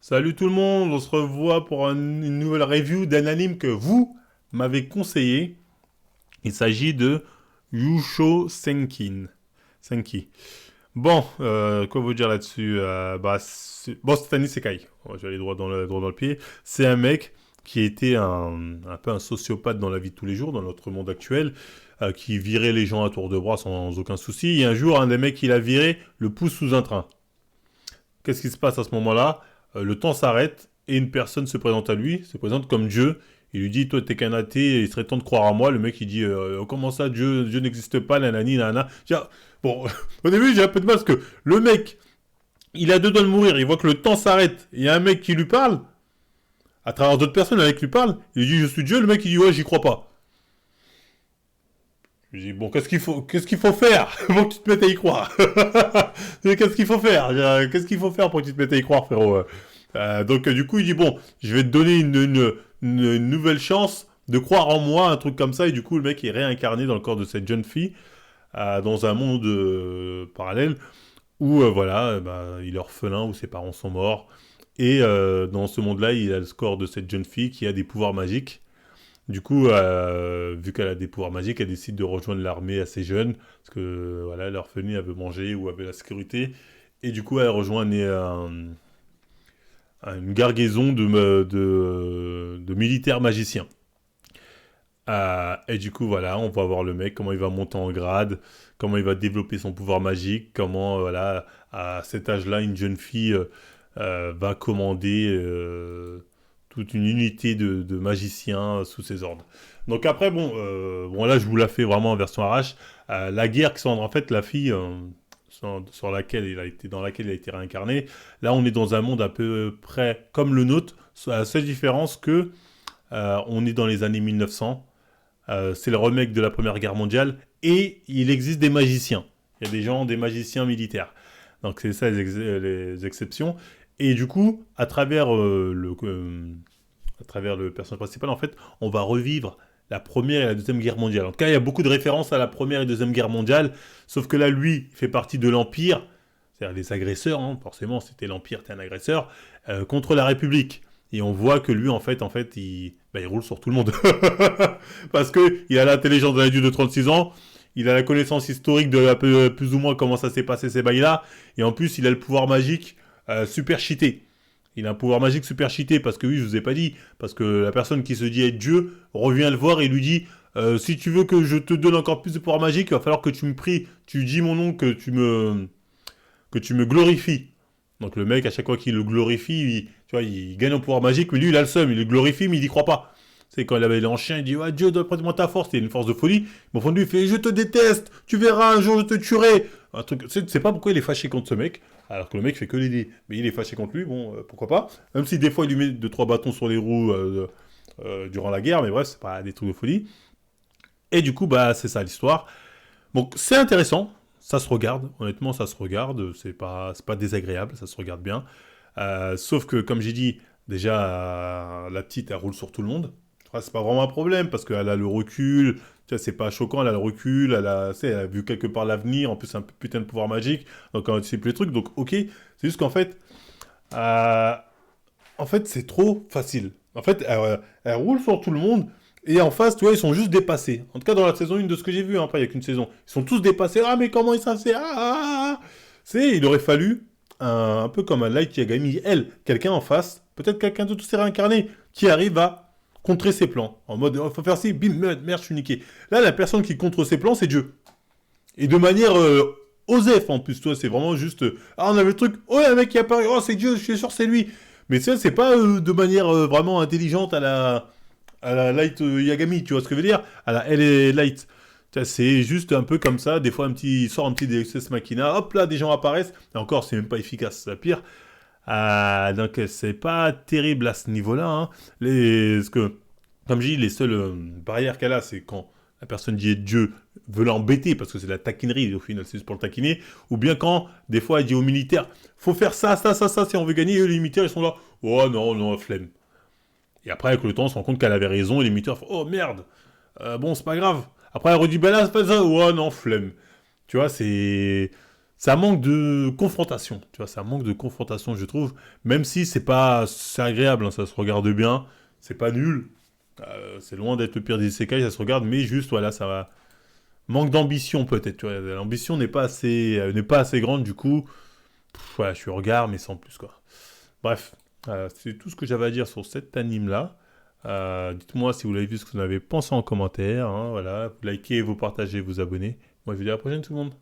Salut tout le monde, on se revoit pour une nouvelle review d'un anime que vous m'avez conseillé. Il s'agit de Yusho Senki. Bon, quoi vous dire là-dessus bon, c'est un isekai. Bon, je vais aller droit dans le pied. C'est un mec qui était un peu un sociopathe dans la vie de tous les jours, dans notre monde actuel, qui virait les gens à tour de bras sans aucun souci. Et un jour, un des mecs qu'il a viré le pousse sous un train. Qu'est-ce qui se passe à ce moment-là? Le temps s'arrête et une personne se présente à lui, se présente comme Dieu. Il lui dit, toi t'es qu'un athée, il serait temps de croire à moi. Le mec il dit, comment ça, Dieu n'existe pas, nanani, nanana. Bon, au début j'ai un peu de mal parce que le mec, il a deux doigts de mourir, il voit que le temps s'arrête. Il y a un mec qui lui parle, à travers d'autres personnes, le mec lui parle. Il lui dit, je suis Dieu. Le mec il dit, ouais, j'y crois pas. Je lui dis, bon, qu'est-ce qu'il faut faire pour que tu te mettes à y croire? Qu'est-ce qu'il faut faire? Qu'est-ce qu'il faut faire pour que tu te mettes à y croire, frérot? Donc, du coup, il dit, bon, je vais te donner une nouvelle chance de croire en moi, un truc comme ça. Et du coup, le mec est réincarné dans le corps de cette jeune fille, dans un monde parallèle, où, il est orphelin, où ses parents sont morts. Et dans ce monde-là, il a le corps de cette jeune fille qui a des pouvoirs magiques. Du coup, vu qu'elle a des pouvoirs magiques, elle décide de rejoindre l'armée assez jeune, parce que voilà, l'orpheline, elle veut manger ou elle veut la sécurité. Et du coup, elle rejoint une gargaison de militaires magiciens. Et du coup, voilà, on va voir le mec, comment il va monter en grade, comment il va développer son pouvoir magique, comment, voilà, à cet âge-là, une jeune fille va commander toute une unité de magiciens sous ses ordres. Donc après, bon là, je vous la fais vraiment en version arrache. La guerre qui sont en fait la fille dans laquelle il a été réincarné. Là, on est dans un monde à peu près comme le nôtre, à la seule différence que on est dans les années 1900. C'est le remake de la Première Guerre mondiale et il existe des magiciens. Il y a des magiciens militaires. Donc c'est ça les exceptions. Et du coup, à travers le personnage principal, en fait, on va revivre la Première et la Deuxième Guerre mondiale. En tout cas, il y a beaucoup de références à la Première et Deuxième Guerre mondiale, sauf que là, lui, il fait partie de l'Empire, c'est-à-dire les agresseurs, hein, forcément, c'était l'Empire, t'es un agresseur, contre la République. Et on voit que lui, il roule sur tout le monde. Parce qu'il a l'intelligence d'un adulte de 36 ans, il a la connaissance historique de un peu, plus ou moins comment ça s'est passé ces bails-là, et en plus, il a le pouvoir magique super cheaté. Il a un pouvoir magique super cheaté parce que oui, je vous ai pas dit, parce que la personne qui se dit être Dieu revient le voir et lui dit si tu veux que je te donne encore plus de pouvoir magique, il va falloir que tu me pries, tu dis mon nom, que tu me glorifies. Donc le mec, à chaque fois qu'il le glorifie, tu vois, il gagne un pouvoir magique, mais lui, il a le seum, il le glorifie, mais il y croit pas. C'est quand il est en chien, il dit ouais, Dieu, donne-moi ta force, c'est une force de folie. Mais au fond de lui, il fait je te déteste, tu verras, un jour je te tuerai. Un truc, c'est pas pourquoi il est fâché contre ce mec, alors que le mec fait que l'aider. Mais il est fâché contre lui, bon, pourquoi pas. Même si des fois il lui met 2 3 bâtons sur les roues durant la guerre, mais bref, c'est pas des trucs de folie. Et du coup, bah, c'est ça l'histoire. Donc c'est intéressant, ça se regarde, honnêtement ça se regarde, c'est pas désagréable, ça se regarde bien. Sauf que comme j'ai dit, déjà la petite elle roule sur tout le monde. Enfin, c'est pas vraiment un problème parce qu'elle a le recul, tu vois, c'est pas choquant, elle a le recul, elle a vu quelque part l'avenir, en plus c'est un putain de pouvoir magique, donc elle anticipe les trucs, donc ok, c'est juste euh, en fait, c'est trop facile. En fait, elle roule sur tout le monde. Et en face, tu vois, ils sont juste dépassés. En tout cas, dans la saison 1 de ce que j'ai vu, hein, après, il n'y a qu'une saison. Ils sont tous dépassés. Ah, mais comment ils savent c'est C'est, il aurait fallu, un peu comme un Light Yagami, elle, quelqu'un en face, peut-être quelqu'un de tout s'est réincarné, qui arrive à contrer ses plans. En mode, oh, faut faire ci, bim, merde, je suis niqué. Là, la personne qui contre ses plans, c'est Dieu. Et de manière osef en plus, toi, c'est vraiment juste. Ah, on avait le truc, oh, un mec qui apparaît, oh, c'est Dieu, je suis sûr, c'est lui. Mais ça, c'est pas de manière vraiment intelligente à la Light Yagami, tu vois ce que je veux dire? À la LA Light. C'est juste un peu comme ça, des fois il sort un petit Deus Machina, hop là, des gens apparaissent, et encore, c'est même pas efficace, c'est pire. Donc c'est pas terrible à ce niveau-là, hein. Parce que, comme je dis, les seules barrières qu'elle a, c'est quand la personne dit Dieu veut l'embêter, parce que c'est de la taquinerie, au final, c'est juste pour le taquiner, ou bien quand, des fois, elle dit aux militaires, faut faire ça, ça, ça, ça, si on veut gagner, et les militaires, ils sont là, oh non, non, flemme. Et après, avec le temps, on se rend compte qu'elle avait raison, et les militaires font, oh merde, bon, c'est pas grave. Après, elle redit, ben là, c'est pas ça, oh non, flemme. Tu vois, ça manque de confrontation, tu vois, ça manque de confrontation, je trouve, même si c'est agréable, hein, ça se regarde bien, c'est pas nul, c'est loin d'être le pire des isekai, ça se regarde, mais juste, voilà, ça va, manque d'ambition peut-être, tu vois, l'ambition n'est pas assez grande, du coup, voilà, je regarde, mais sans plus, quoi. Bref, c'est tout ce que j'avais à dire sur cet anime-là. Dites-moi si vous l'avez vu, ce que vous en avez pensé en commentaire, hein, voilà, vous likez, vous partagez, vous abonnez. Moi, je vous dis à la prochaine, tout le monde.